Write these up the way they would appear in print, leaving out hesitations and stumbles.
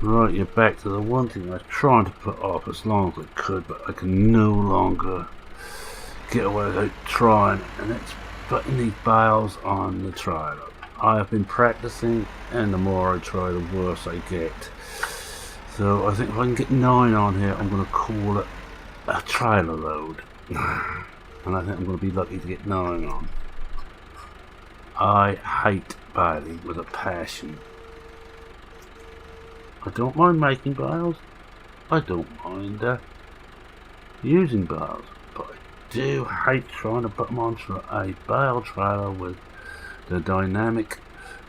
Right, you're back to the one thing I was trying to put off as long as I could, but I can no longer get away without trying, and it's putting these bales on the trailer. I have been practicing, and the more I try, the worse I get. So I think if I can get 9 on here, I'm going to call it a trailer load. And I think I'm going to be lucky to get 9 on. I hate baling with a passion. I don't mind making bales. I don't mind using bales. But I do hate trying to put them onto a bale trailer with the dynamic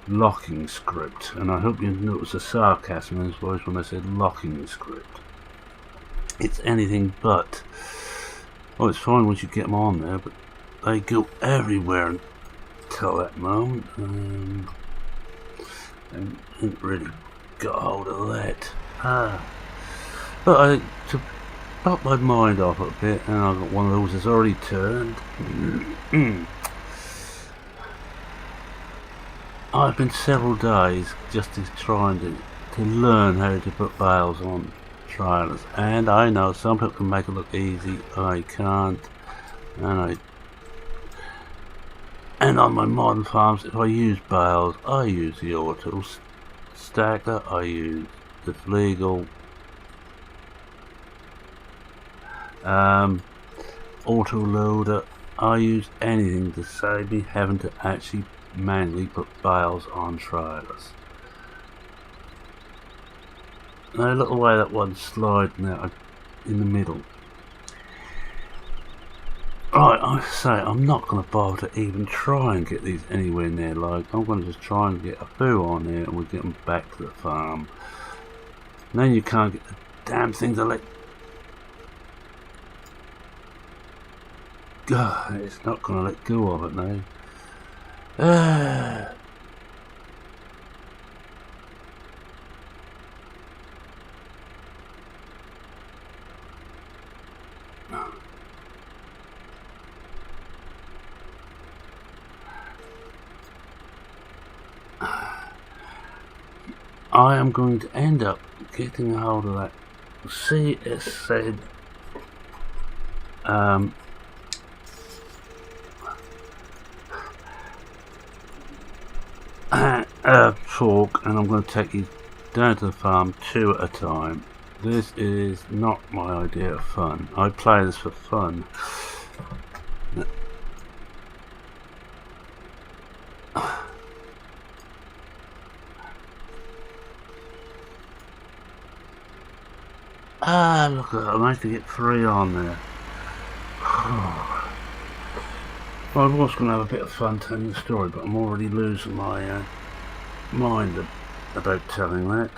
locking script. And I hope you notice the sarcasm in his voice when I said locking script. It's anything but. Well, it's fine once you get them on there, but they go everywhere until that moment. And didn't really got hold of that. But to pop my mind off a bit, and I've got one of those that's already turned. I've been several days just trying to learn how to put bales on trailers, and I know some people can make it look easy. I can't, and on my modern farms, if I use bales, I use the auto stacker, I use the legal auto loader. I use anything to save me having to actually manually put bales on trailers. Now look the way that one's sliding out in the middle. Right, I say I'm not going to bother to even try and get these anywhere near like. I'm going to just try and get a few on there, and we'll get them back to the farm. And then you can't get the damn thing to let go. It's not going to let go of it now. I am going to end up getting a hold of that. See, it said fork, and I'm going to take you down to the farm 2 at a time. This is not my idea of fun. I play this for fun. Look at that, I managed to get 3 on there. Well, I was going to have a bit of fun telling the story, but I'm already losing my mind about telling that.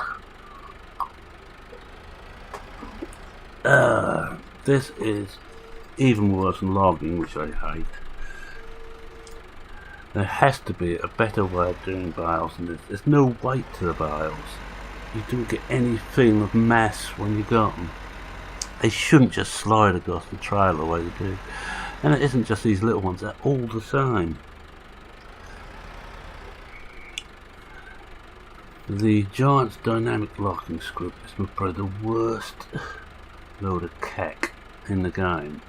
This is even worse than logging, which I hate. There has to be a better way of doing bales than this. There's no weight to the bales. You don't get any feeling of mass when you got them. They shouldn't just slide across the trail the way they do. And it isn't just these little ones, they're all the same. The Giant's dynamic locking script is probably the worst load of cack in the game.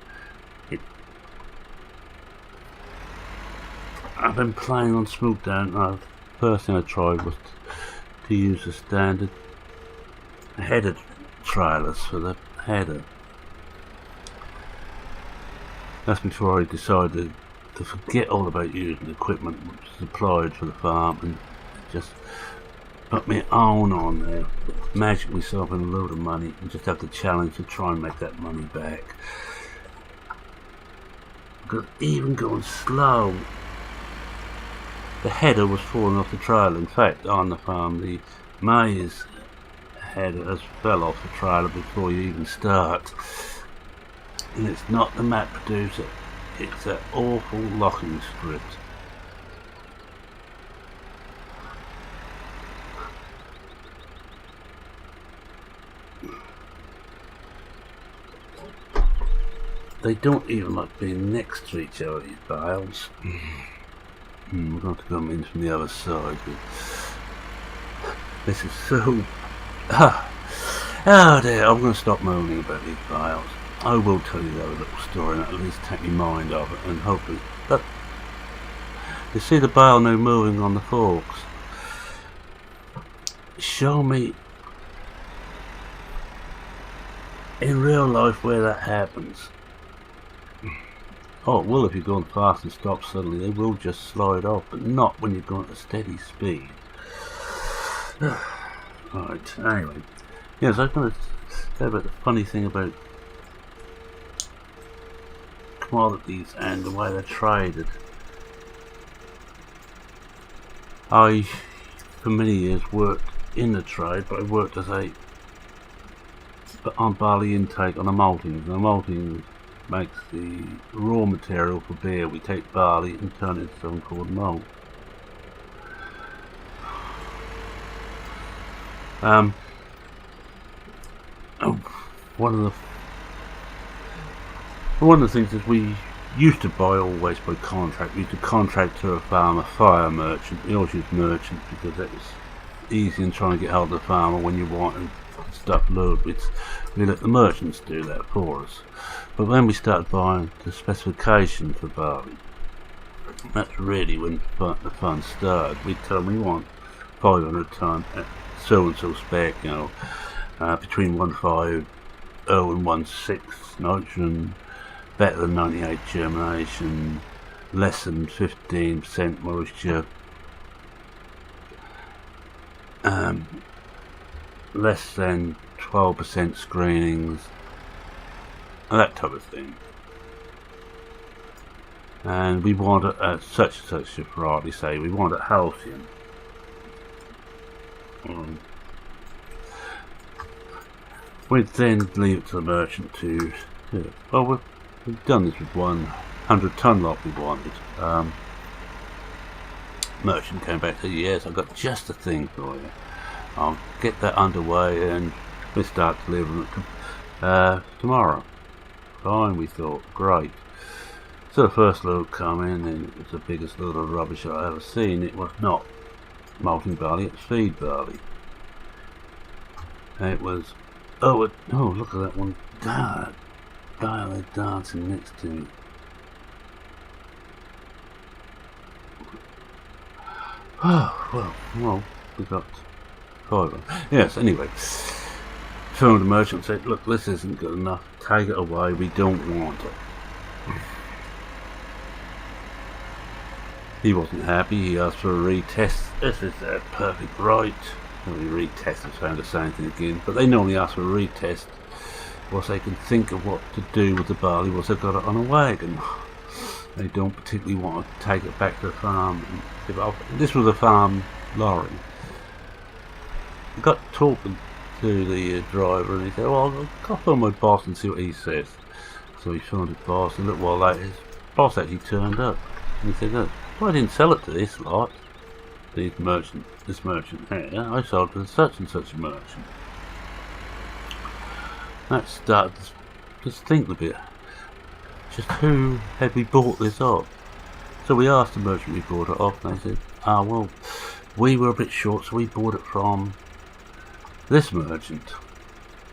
I've been playing on Smoked-Down. The first thing I tried was to use the standard header trailers for the header. That's before I decided to forget all about using equipment which is supplied for the farm and just put my own on there, magic myself in a load of money, and just have the challenge to try and make that money back. Because even going slow, the header was falling off the trailer. In fact, on the farm, the maize header has fell off the trailer before you even start. And it's not the map producer, it's that awful locking script. They don't even like being next to each other, these bales. We're going to have to come in from the other side. This is so Oh dear, I'm going to stop moaning about these bales. I will tell you the little story and at least take my mind off it, and hopefully... Look, you see the bale now moving on the forks? Show me in real life where that happens. Oh, well, if you're going fast and stop suddenly, they will just slide off, but not when you're going at a steady speed. Right, anyway. Yes, I was going to say about the funny thing about commodities and the way they're traded. I, for many years, worked in the trade, but I worked as on barley intake on a malting. The malting makes the raw material for beer. We take barley and turn it into something called malt. One of the things is we used to buy always by contract. We used to contract to a farmer, fire merchant. We always used merchants because that was easy in trying to get hold of the farmer when you want stuff loaded. We let the merchants do that for us. But when we started buying the specification for barley, that's really when the fun started. We'd tell them we want 500 tonne at so and so spec, between 150 and 16 nitrogen, better than 98 germination, less than 15% moisture, less than 12% screenings, that type of thing. And we want such and such a variety, say we want a halcyon. We'd then leave it to the merchant to do it. Well, we've done this with 100 tonne lot we wanted. Merchant came back and said, yes, I've got just the thing for you. I'll get that underway and we'll start delivering it tomorrow. Fine, we thought, great. So the first load come in and it was the biggest load of rubbish I've ever seen. It was not malting barley, it was feed barley. And it was, oh look at that one. They're dancing next to me. Oh, well, we got 5. Yes, anyway. Phoned the merchant and said, look, this isn't good enough. Take it away, we don't want it. He wasn't happy, he asked for a retest. This is their perfect right. And we retested, found the same thing again. But they normally ask for a retest once they can think of what to do with the barley once they've got it on a wagon. They don't particularly want to take it back to the farm and give it off. This was a farm lorry. I got talking to the driver and he said, well, I'll go phone my boss and see what he says. So he phoned his boss and a little while later his boss actually turned up. And he said, look, I didn't sell it to this lot. This merchant here. I sold it to such and such a merchant. That started to think a bit. Just who had we bought this off? So we asked the merchant we bought it off and they said, well, we were a bit short so we bought it from this merchant,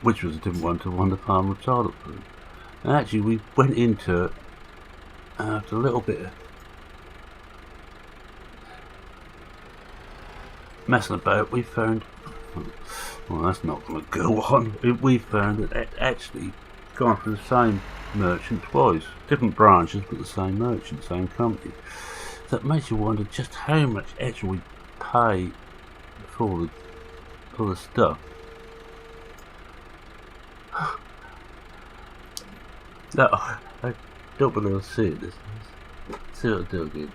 which was a different one to the one the farmer had sold it through. And actually we went into it after a little bit of messing about. We found, well, that's not going to go on. We found that it actually gone for the same merchant twice, different branches but the same merchant, same company. So it makes you wonder just how much extra we pay for the stuff. No, I don't believe I'll see it this time. See what I'll do again.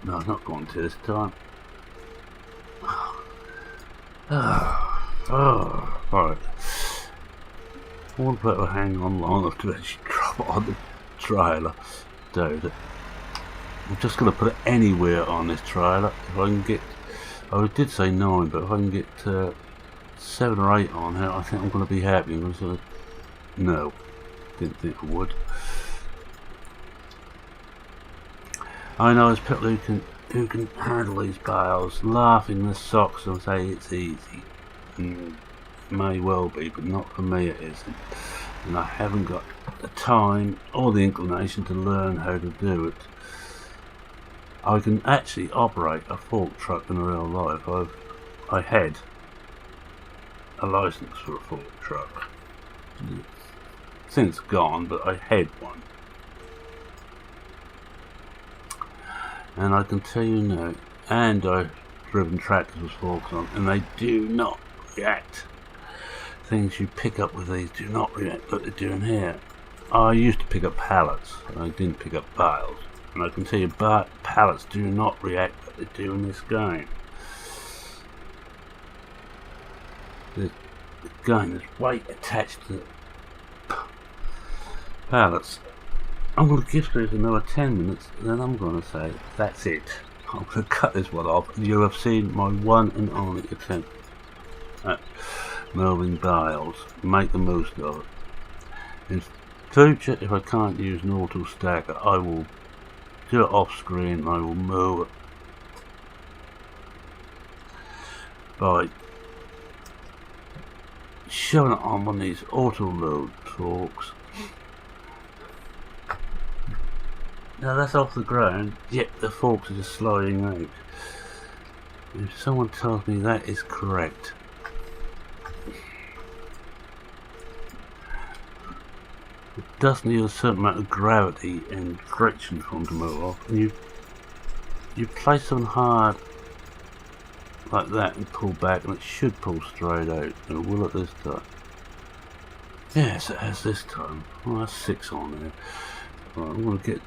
No, I'm not going to this time. Right. I won't be able to hang on long enough to actually drop it on the trailer. Dude, I'm just going to put it anywhere on this trailer. If I can get, I did say 9, but if I can get 7 or 8 on here, I think I'm going to be happy. No, didn't think I would. I know there's people who can handle these bales, laughing their socks and say it's easy. may well be, but not for me it isn't. And I haven't got the time or the inclination to learn how to do it. I can actually operate a fork truck in real life. I had a license for a fork truck. Since gone, but I had one. And I can tell you now, and I've driven tractors with forks on, and they do not react. Things you pick up with these do not react like they do in here. I used to pick up pallets, and I didn't pick up bales. And I can tell you, pallets do not react like they do in this game. Again, there's weight attached to the pallets. I'm going to give this another 10 minutes, and then I'm going to say, that's it. I'm going to cut this one off, and you have seen my one and only attempt at moving bales. Make the most of it. In future, if I can't use an auto stacker, I will do it off screen, and I will move it by showing it on one of these auto load forks. Now that's off the ground, yet the forks are just sliding out. If someone tells me that is correct, it does need a certain amount of gravity and friction for them to move off. And you place them hard like that and pull back, and it should pull straight out. And will it this time? Yes, it has this time. Well, that's 6 on there. Right, I'm going to get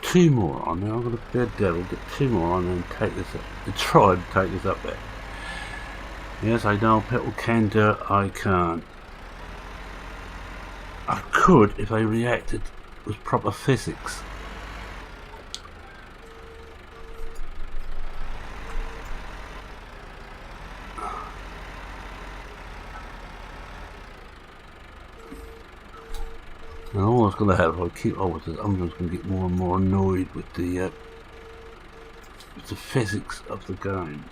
2 more on there. I'm going to be a devil, get 2 more on there and take this up. And try and take this up there. Yes, I know people can do it, I can't. I could if they reacted with proper physics. And all that's going to happen if I keep on with this, I'm just going to get more and more annoyed with the physics of the game.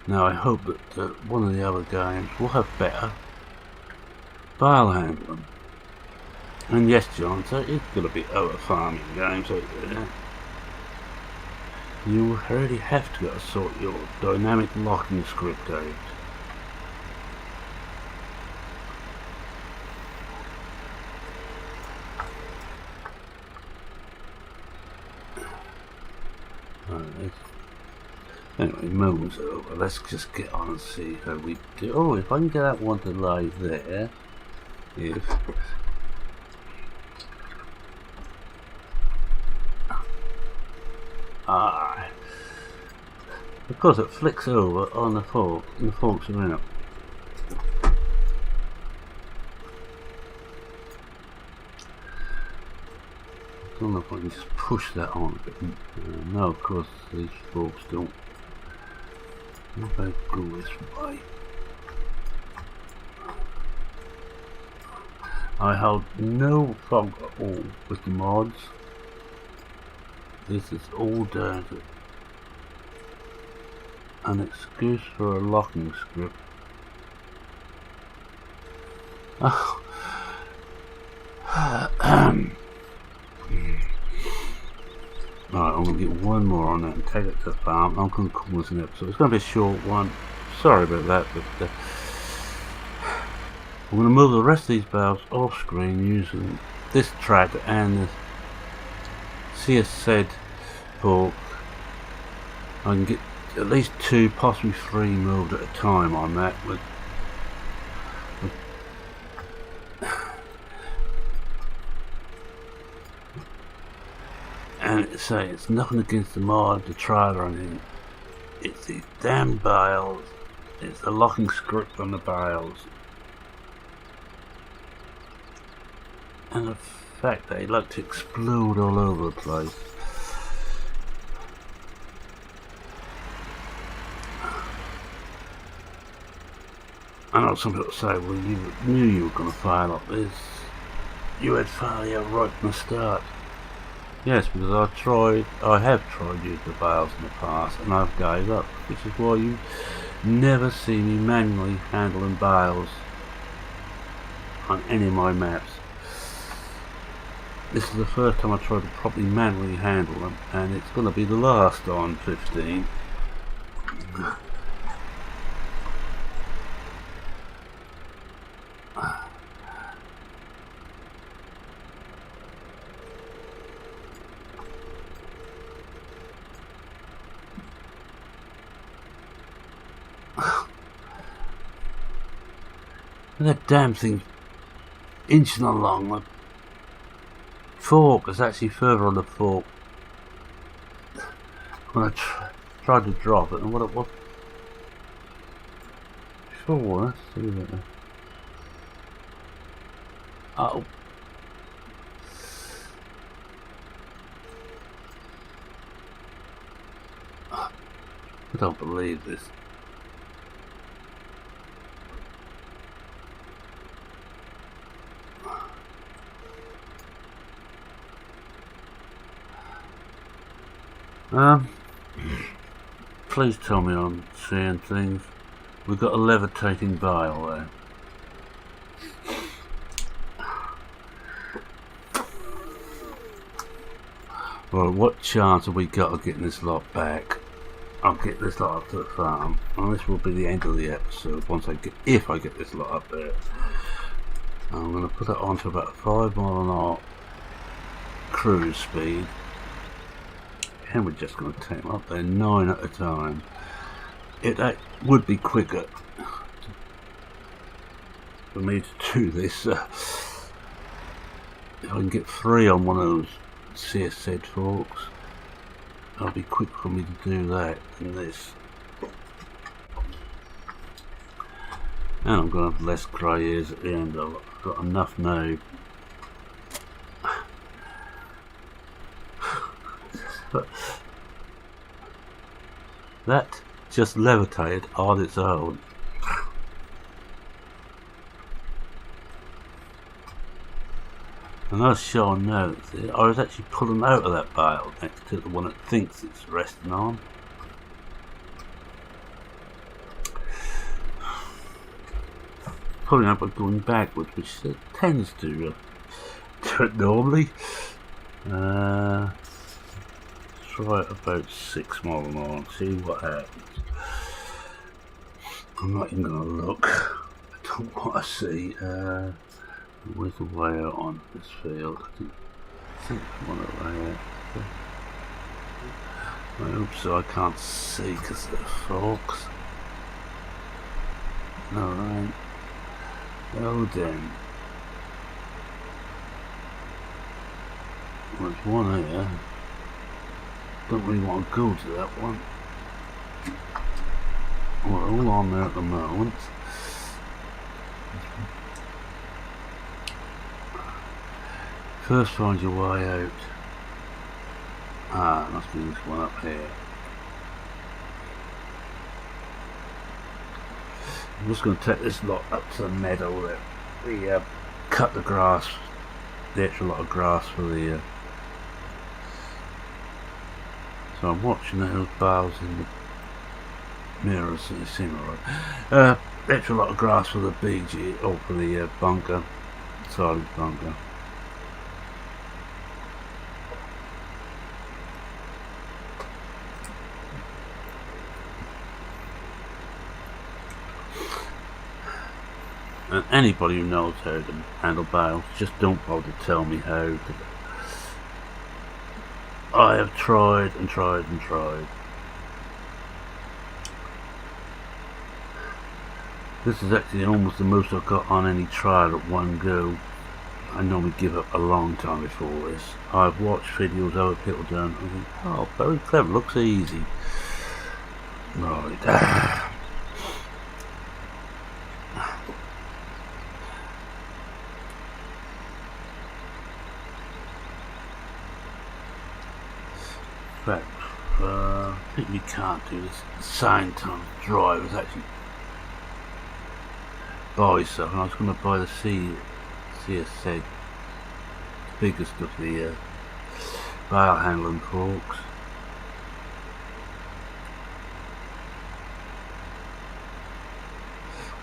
Now I hope that one of the other games will have better bale handling. And yes, John, so it's going to be other farming games out there. You already have to sort your dynamic locking script out. Anyway, movement's over. Let's just get on and see how we do. Oh, if I can get that one to lie there, if because it flicks over on the fork, and the forks are out. I don't know if I can just push that on a bit. No, of course, these forks don't. If I go this way, I hold no fog at all with the mods. This is all down to an excuse for a locking script. Oh. Right, I'm going to get one more on that and take it to the farm. I'm going to call this an episode. It's going to be a short one. Sorry about that, but I'm going to move the rest of these bales off screen using this tractor and the CSZ fork. I can get at least 2, possibly 3 moved at a time on that. And say it's nothing against the mod, the trailer, or anything. It's these damn bales. It's the locking script on the bales, and the fact that they like to explode all over the place. I know some people say, well, you knew you were going to fail like this. You had failure right from the start. Yes, because I have tried using the bales in the past and I've gave up, which is why you never see me manually handling bales on any of my maps. This is the first time I tried to properly manually handle them, and it's going to be the last on 15. And that damn thing's inching along. The fork is actually further on the fork. When I tried to drop it, and what it was. Sure, let's see that. Oh. I don't believe this. Please tell me I'm seeing things. We've got a levitating bale there. Well, what chance have we got of getting this lot back? I'll get this lot up to the farm, and this will be the end of the episode if I get this lot up there. I'm going to put it on to about 5 mile an hour cruise speed, and we're just going to take them up there 9 at a time. It would be quicker for me to do this if I can get 3 on one of those CSZ forks. It'll be quick for me to do that than this. And I'm going to have less grey hairs at the end. I've got enough now. But that just levitated on its own. And I was showing now, I was actually pulling out of that bale next to the one it thinks it's resting on. Pulling out by going backwards, which it tends to do it normally. Try it about 6 mile an hour and see what happens. I'm not even going to look. I don't want to see. Where's the way out on this field? I think I want to way out. I hope so. I can't see because of the forks. Alright. Oh then. There's one here. Don't really want to go to that one. We're all on there at the moment. First find your way out. Ah, it must be this one up here. I'm just going to take this lot up to the meadow there. We cut the grass, the extra lot of grass for the so I'm watching those bales in the mirrors and they seem alright. Extra lot of grass for the BG, or for the bunker, silent bunker. And anybody who knows how to handle bales, just don't bother to tell me how. I have tried and tried and tried. This is actually almost the most I've got on any trial at one go. I normally give up a long time before this. I've watched videos of other people doing it and I think, oh, very clever, looks easy. Right. Fact, I think we can't do this at the same time. The driver's actually buy stuff, and I was going to buy the CSZ, the biggest of the bale handling forks.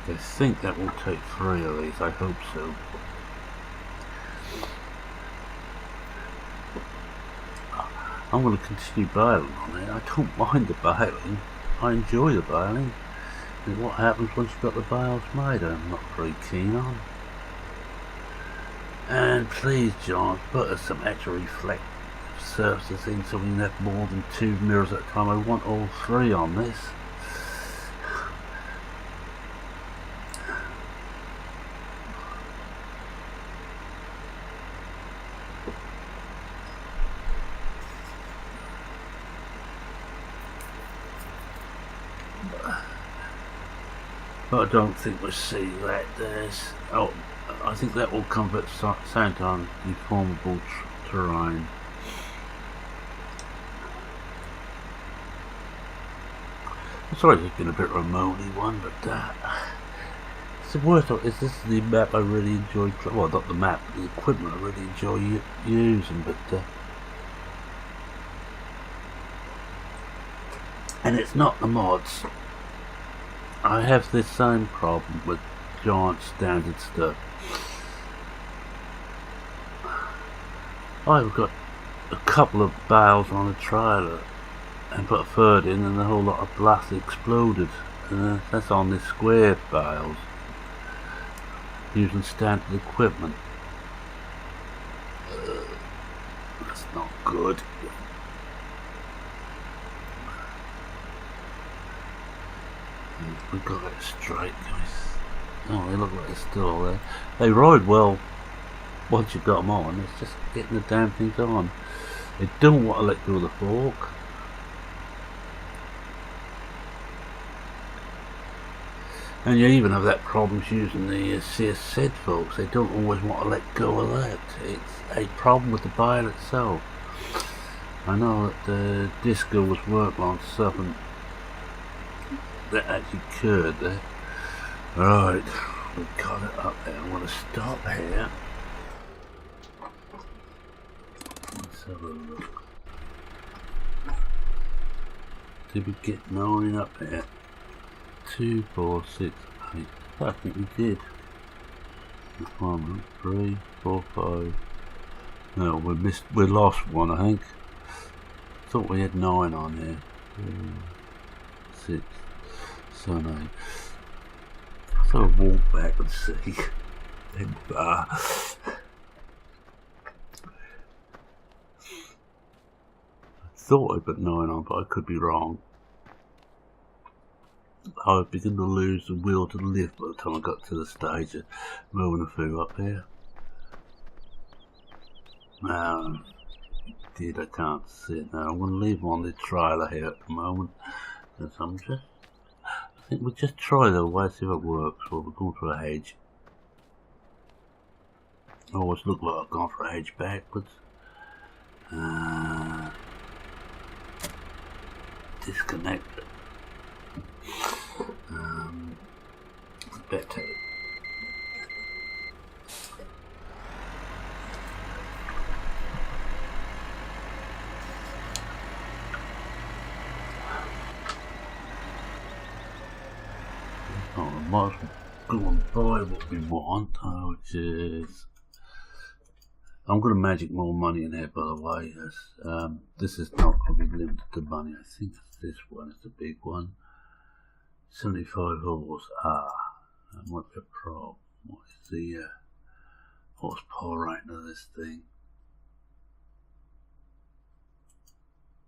I think that will take 3 of these, I hope so. I'm going to continue baling on it. I don't mind the baling. I enjoy the baling. And what happens once you've got the bales made, I'm not very keen on. And please, John, put us some extra reflective surfaces in so we can have more than 2 mirrors at a time. I want all 3 on this. But I don't think we'll see that. I think that will come at the same time, deformable terrain. I'm sorry it's been a bit of a moany one, but it's the worst of it. This is the map I really enjoy. Well, not the map, but the equipment I really enjoy using. But and it's not the mods. I have this same problem with giant standard stuff. I've got a couple of bales on a trailer and put a third in and the whole lot of blast exploded. That's on this square bales using standard equipment. That's not good. We've got it straight, guys. Oh, they look like they're still there. They ride well once you've got them on. It's just getting the damn things on. They don't want to let go of the fork. And you even have that problem using the CSZ forks. They don't always want to let go of that. It's a problem with the bale itself. I know that the Disco was working on something that actually cured there. Right, we've got it up there. I'm going to stop here. Let's have a look. Did we get 9 up there? 2, 4, 6, 8. I think we did. 1, 3, 4, 5. No, we lost one, I think. Thought we had 9 on here. 6, 7, 8. So I'll walk back and see. I thought I put 9 on, but I could be wrong. I was beginning to lose the will to live by the time I got to the stage of moving the food up here. Indeed, I can't see it now. I'm going to leave on the trailer here at the moment. Because I think we'll just try the way, see if it works. Well, we're going for a hedge. I always look like I've gone for a hedge backwards. Disconnect it. Better. Oh, I might as well go and buy what we want, which is... I'm going to magic more money in here, by the way. Yes. This is not going to be limited to money. I think this one is the big one. 75 horse. That might be a problem. What is the horsepower rating of this thing?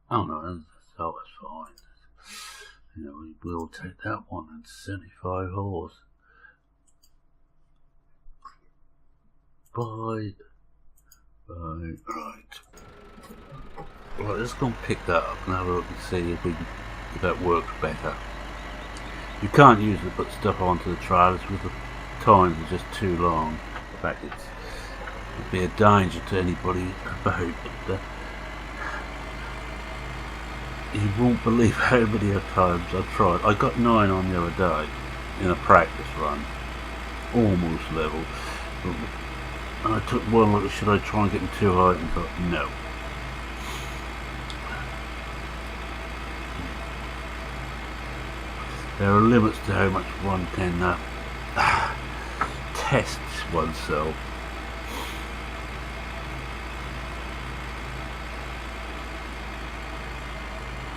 Oh no, that's fine. You know, we will take that one and 75 horse. Right. Right, let's go and pick that up and have a look and see if that works better. You can't usually put stuff onto the trailers with the times are just too long. In fact, it'd be a danger to anybody about. But you won't believe how many times I've tried. I got 9 on the other day in a practice run, almost level. And I took one look, should I try and get them too high? And thought, no. there are limits to how much one can test oneself.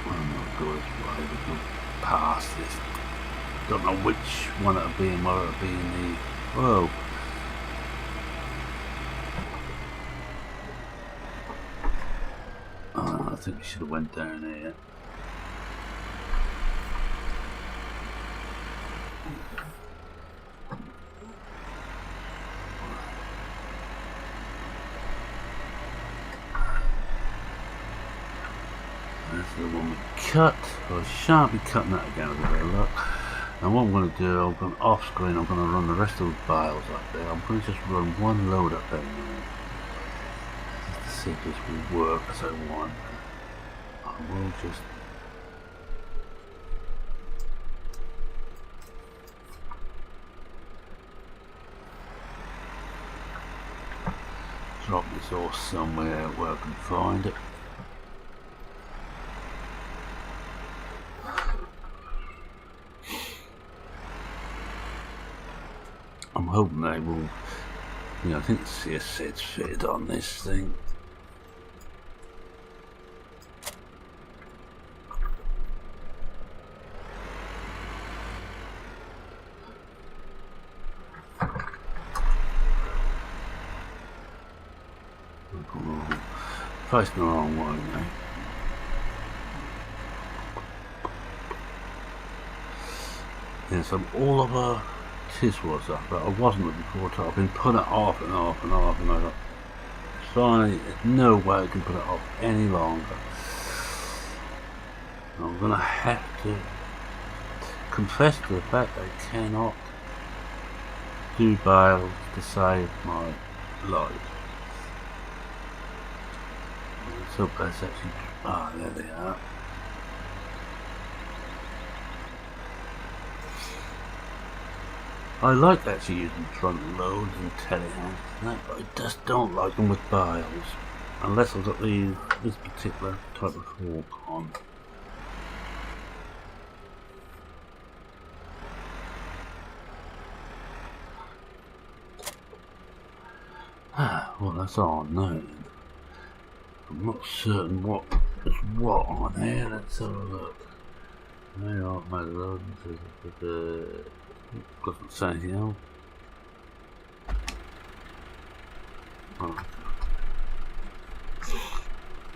I'm not good way we can pass this. Don't know which one it'll be and whether it'll be in the... Whoa. Oh, I think we should have went down here. That's the one we cut. I shan't be cutting that again with a bit of luck. And what I'm going to do, I'm going off screen, I'm going to run the rest of the bales up there. I'm going to just run one load up there now. Just to see if this will work as I want. I will just... drop this off somewhere where I can find it. I'm hoping they will, you know, I think the CSZ's fitted on this thing. Facing the wrong way now. Yes, I'm all over this was up, but I wasn't before. I've been putting it off and off and off, and I got finally no way I can put it off any longer. I'm gonna have to confess to the fact that I cannot do bales to save my life. So that's actually, there they are. I like actually using front loads and telehands and that, but I just don't like them with bales. Unless I've got this particular type of fork on. Well, that's on now. I'm not certain what is what on here. Let's have a look. There are my loads. Doesn't say anything else. Oh.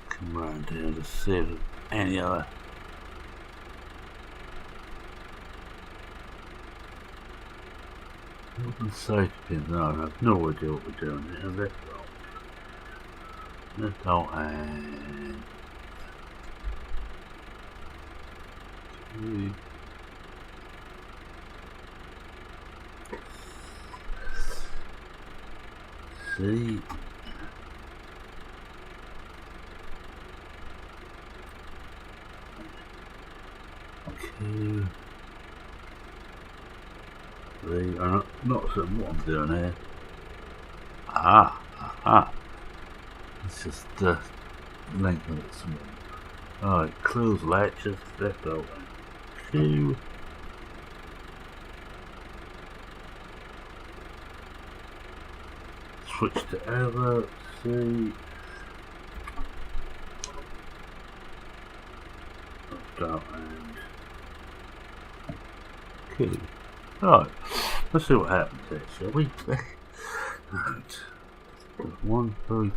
Come round here to see if there's any other. Open safety pins. No, I have no idea what we're doing here. Let's go and see. Okay. I'm not certain what I'm doing here. Aha. It's just lengthen it some more. Alright, close latches, left open. 2. Switch to over, see. Left and okay. Alright, let's see what happens here, shall we? Right. One, 3.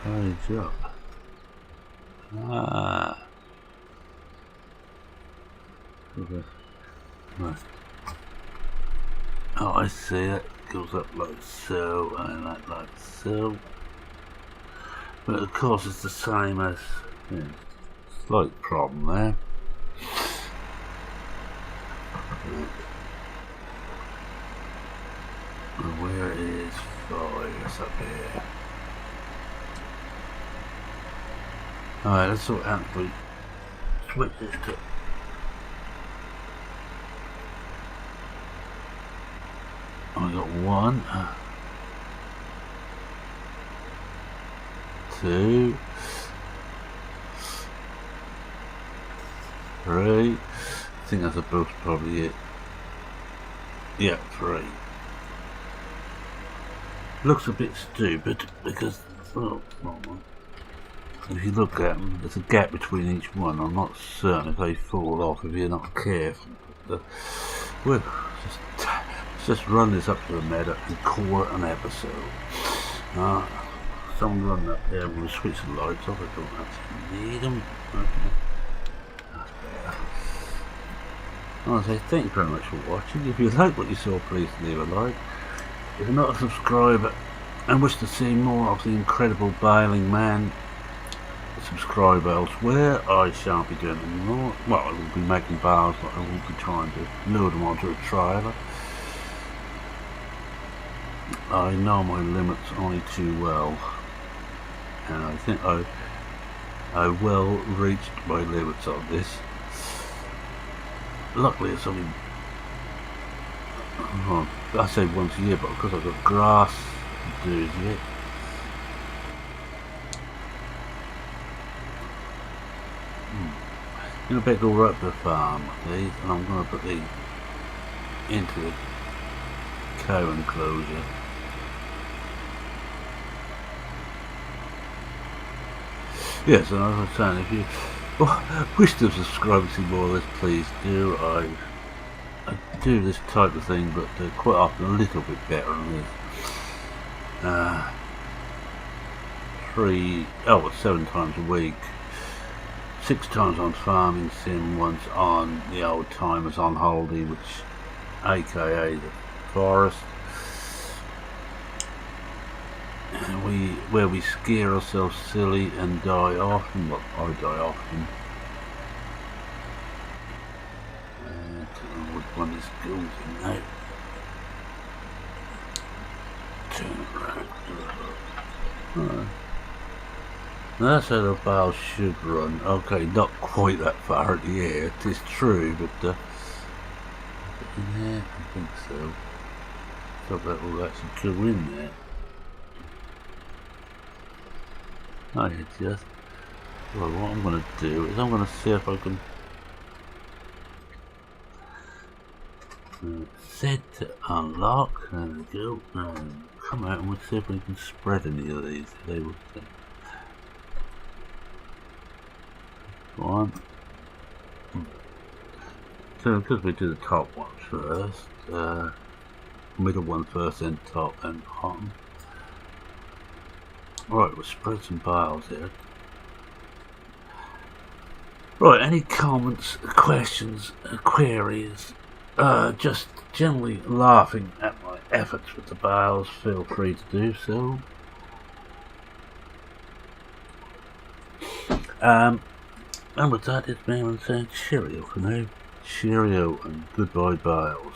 Page up. Okay. Right. Oh, I see it. Goes up like so, and like so. But of course, it's the same as. Yeah, slight problem there. And where is 5? It's up here. Alright, let's see what happens. switch this to. I got 1, 2, 3. I think that's about probably it. Yeah, 3. Looks a bit stupid because, oh, if you look at them, there's a gap between each one. I'm not certain if they fall off if you're not careful. But, well, just run this up to the meadow and call it an episode. Someone run up there, we'll switch the lights off. I don't actually need them. That's better. I want to say thank you very much for watching. If you like what you saw, please leave a like. If you're not a subscriber and wish to see more of the incredible baling man, subscribe elsewhere. I shan't be doing anymore. Well, I will be making bales, but I will be trying to load them onto a trailer. I know my limits only too well, and I think I well reached my limits on this. Luckily it's only, well, I say once a year, but because I've got grass to do yet. I'm going to better go right up the farm with these, and I'm going to put these into the cow enclosure. Yes, and as I was saying, if you wish to subscribe to see more of this, please do. I do this type of thing, but quite often a little bit better than this. 7 times a week. 6 times on Farming Sim, once on the Old Timers on Holiday, which aka the forest, and where we scare ourselves silly and die often. Well, I die often. I don't know which one is golden now. Turn around. That's how the bales should run. Okay, not quite that far in the air, it is true, but in there, I think so. So that will actually go in there. I just, well, what I'm going to do is I'm going to see if I can set to unlock. There we go. And come out and we'll see if we can spread any of these. They will. One. So because we do the top one first, middle one first, then top and bottom. Right, we'll spread some bales here. Right, any comments, questions, queries, just generally laughing at my efforts with the bales, feel free to do so. And with that, it's me saying cheerio for now. Cheerio and goodbye bales.